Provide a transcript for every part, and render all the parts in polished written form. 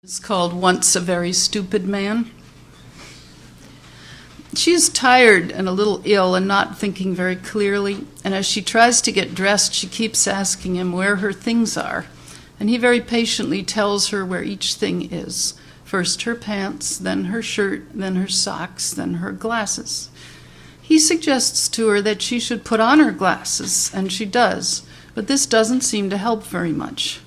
It's called Once a Very Stupid Man. She's tired and a little ill and not thinking very clearly, and as she tries to get dressed, she keeps asking him where her things are, and he very patiently tells her where each thing is. First her pants, then her shirt, then her socks, then her glasses. He suggests to her that she should put on her glasses, and she does, but this doesn't seem to help very much.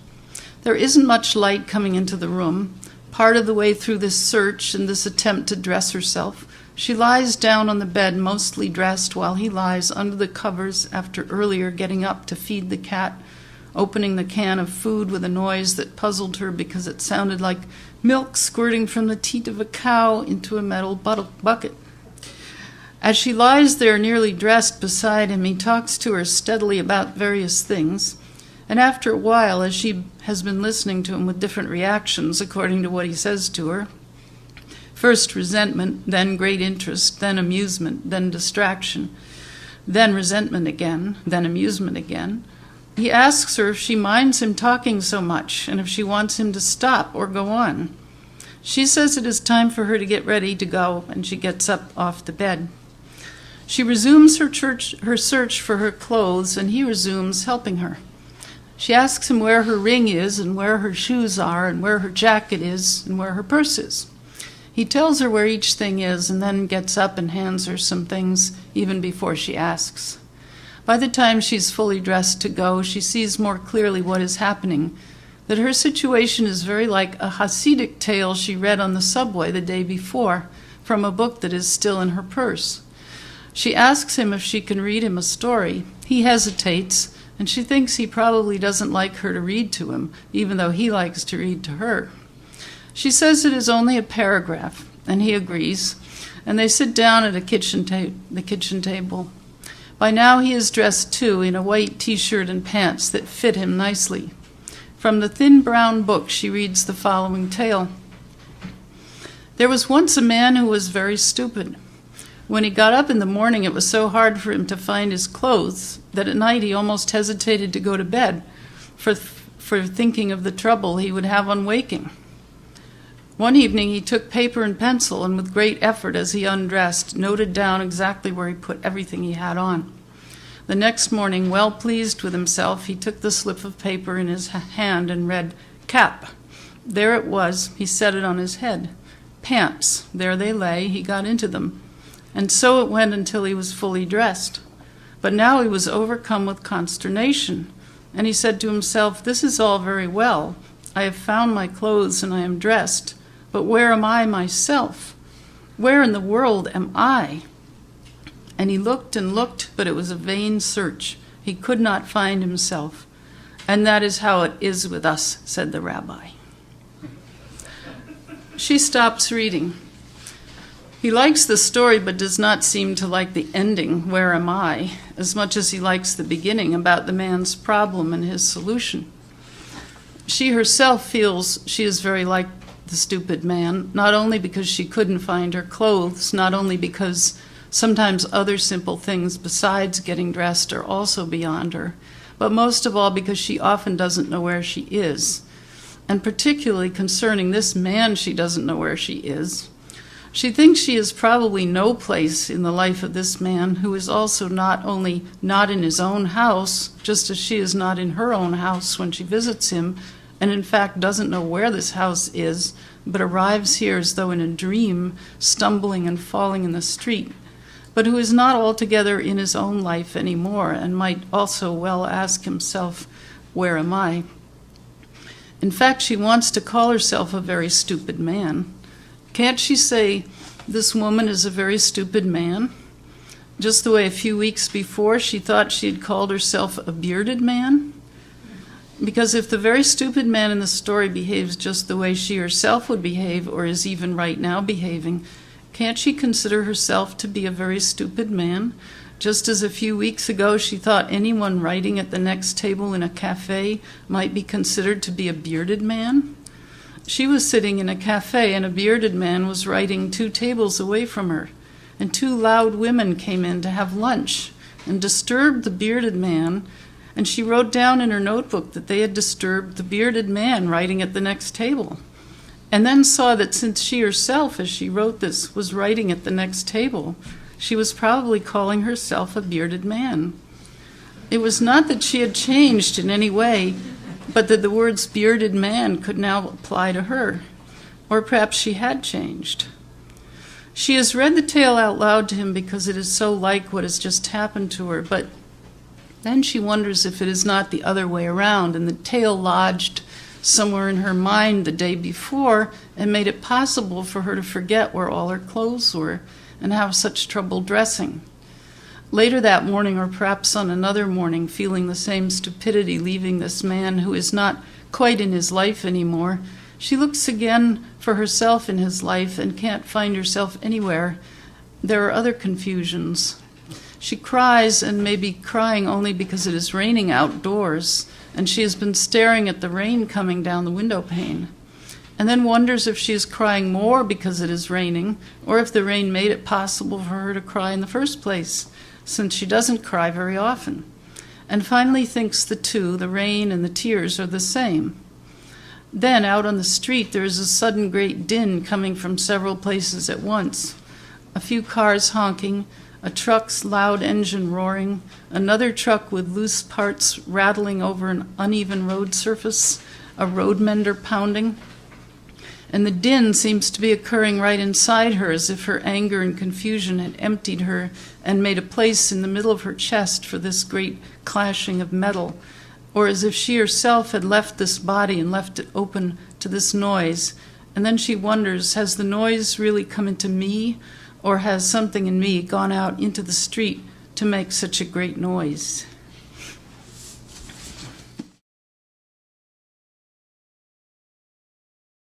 There isn't much light coming into the room. Part of the way through this search and this attempt to dress herself, she lies down on the bed, mostly dressed, while he lies under the covers after earlier getting up to feed the cat, opening the can of food with a noise that puzzled her because it sounded like milk squirting from the teat of a cow into a metal bucket. As she lies there nearly dressed beside him, he talks to her steadily about various things. And after a while, as she has been listening to him with different reactions according to what he says to her, first resentment, then great interest, then amusement, then distraction, then resentment again, then amusement again, he asks her if she minds him talking so much and if she wants him to stop or go on. She says it is time for her to get ready to go, and she gets up off the bed. She resumes her search for her clothes, and he resumes helping her. She asks him where her ring is and where her shoes are and where her jacket is and where her purse is. He tells her where each thing is and then gets up and hands her some things even before she asks. By the time she's fully dressed to go, she sees more clearly what is happening, that her situation is very like a Hasidic tale she read on the subway the day before from a book that is still in her purse. She asks him if she can read him a story. He hesitates, and she thinks he probably doesn't like her to read to him, even though he likes to read to her. She says it is only a paragraph, and he agrees, and they sit down at the kitchen table. By now he is dressed too in a white t-shirt and pants that fit him nicely. From the thin brown book she reads the following tale. There was once a man who was very stupid. When he got up in the morning, it was so hard for him to find his clothes that at night he almost hesitated to go to bed for thinking of the trouble he would have on waking. One evening he took paper and pencil and with great effort as he undressed, noted down exactly where he put everything he had on. The next morning, well pleased with himself, he took the slip of paper in his hand and read, "Cap." There it was. He set it on his head. Pants. There they lay. He got into them. And so it went until he was fully dressed. But now he was overcome with consternation, and he said to himself, "This is all very well. I have found my clothes and I am dressed, but where am I myself? Where in the world am I?" And he looked and looked, but it was a vain search. He could not find himself. "And that is how it is with us," said the rabbi. She stops reading. He likes the story but does not seem to like the ending, "Where am I?" as much as he likes the beginning about the man's problem and his solution. She herself feels she is very like the stupid man, not only because she couldn't find her clothes, not only because sometimes other simple things besides getting dressed are also beyond her, but most of all because she often doesn't know where she is. And particularly concerning this man, she doesn't know where she is. She thinks she is probably no place in the life of this man, who is also not only not in his own house, just as she is not in her own house when she visits him, and in fact doesn't know where this house is, but arrives here as though in a dream, stumbling and falling in the street, but who is not altogether in his own life anymore, and might also well ask himself, "Where am I?" In fact, she wants to call herself a very stupid man. Can't she say, "This woman is a very stupid man"? Just the way a few weeks before she thought she had called herself a bearded man? Because if the very stupid man in the story behaves just the way she herself would behave, or is even right now behaving, can't she consider herself to be a very stupid man? Just as a few weeks ago she thought anyone writing at the next table in a cafe might be considered to be a bearded man? She was sitting in a cafe, and a bearded man was writing 2 tables away from her, and 2 loud women came in to have lunch and disturbed the bearded man, and she wrote down in her notebook that they had disturbed the bearded man writing at the next table. and then saw that since she herself, as she wrote this, was writing at the next table, she was probably calling herself a bearded man. It was not that she had changed in any way, but that the words bearded man could now apply to her. Or perhaps she had changed. She has read the tale out loud to him because it is so like what has just happened to her, but then she wonders if it is not the other way around, and the tale lodged somewhere in her mind the day before and made it possible for her to forget where all her clothes were and have such trouble dressing. Later that morning, or perhaps on another morning, feeling the same stupidity leaving this man who is not quite in his life anymore, she looks again for herself in his life and can't find herself anywhere. There are other confusions. She cries, and may be crying only because it is raining outdoors, and she has been staring at the rain coming down the window pane, and then wonders if she is crying more because it is raining, or if the rain made it possible for her to cry in the first place, since she doesn't cry very often, and finally thinks the two, the rain and the tears, are the same. Then, out on the street, there is a sudden great din coming from several places at once. A few cars honking, a truck's loud engine roaring, another truck with loose parts rattling over an uneven road surface, a road mender pounding. And the din seems to be occurring right inside her, as if her anger and confusion had emptied her and made a place in the middle of her chest for this great clashing of metal, or as if she herself had left this body and left it open to this noise. And then she wonders, has the noise really come into me, or has something in me gone out into the street to make such a great noise?